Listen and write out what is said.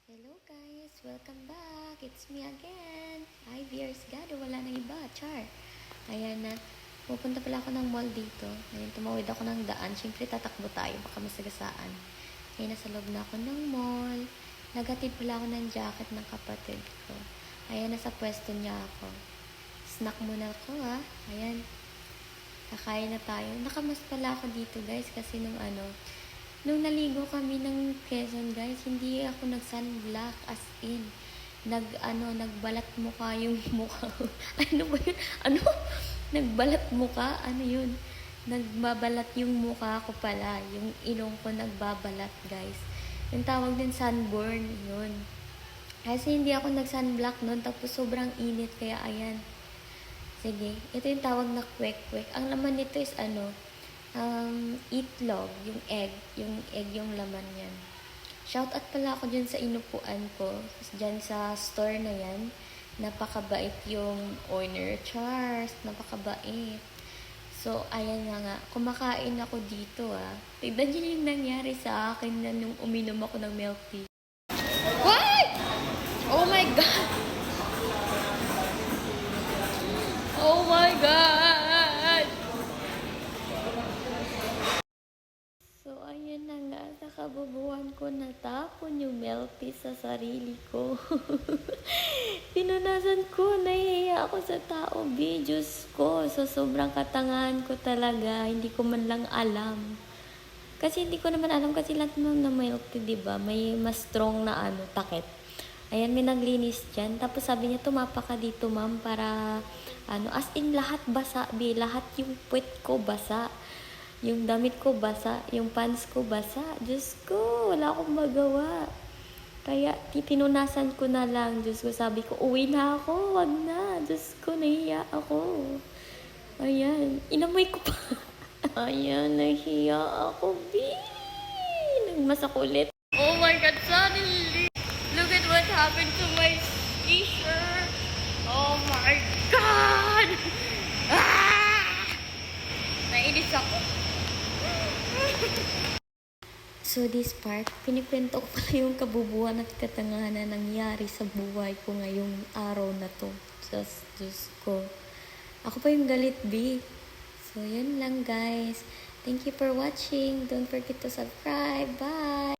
Hello guys! Welcome back! It's me again! Hi viewers gado, wala na iba, char! Ayan na, pupunta pala ako ng mall dito. Ayan, tumawid ako ng daan. Siyempre tatakbo tayo, baka masagasaan. Ayan, nasa loob na ako ng mall. Nagatid pala ako ng jacket ng kapatid ko. Ayan, nasa pwesto niya ako. Snack muna ako ha. Ayan, kakain na tayo. Nakamas pala ako dito guys kasi nung naligo kami ng Quezon guys, hindi ako nag-sunblock as in. Nagbalat mukha yung mukha. Ano ba yun? Nagbalat mukha? Ano yun? Nagbabalat yung mukha ko pala. Yung ilong ko nagbabalat guys. Yung tawag din sunburn, yun. Kasi hindi ako nag-sunblock nun, tapos sobrang init, kaya ayan. Sige, ito yung tawag na kwek-kwek. Ang laman nito is itlog, yung egg yung laman yan. Shout out pala ako dyan sa inupuan ko, dyan sa store na yan. Napakabait yung owner, Charles, napakabait. So, ayan nga, kumakain ako dito Tignan nyo yung nangyari sa akin na nung uminom ako ng milk tea. What? Oh my God! Oh my God! So, ayan na nga, sa kabubuhan ko natapon yung milk tea sa sarili ko. Pinunasan ko, nahihiya ako sa tao, Diyos ko. So, sobrang katangahan ko talaga, hindi ko man lang alam. Kasi hindi ko naman alam kasi lahat naman na milk tea, diba? May mas strong na takit. Ayan, may naglinis dyan. Tapos sabi niya, tumapa ka dito, ma'am, para, as in lahat basa, lahat yung puwet ko basa. Yung damit ko basa, yung pants ko basa. Diyos ko, wala akong magawa. Kaya, pinunasan ko na lang. Diyos ko, sabi ko, uwi na ako, wag na. Diyos ko, nahiya ako. Ayan, inamoy ko pa. Ayan, nahiya ako, nagmasakulit. Oh my God, suddenly, look at what happened to my t-shirt. Oh my God! Nainis ako. So this part, pinikwento ko pala yung kabubuhan at katangahan na nangyari sa buhay ko ngayong araw na to. Diyos ko. Ako pa yung galit, So, yun lang guys. Thank you for watching. Don't forget to subscribe. Bye!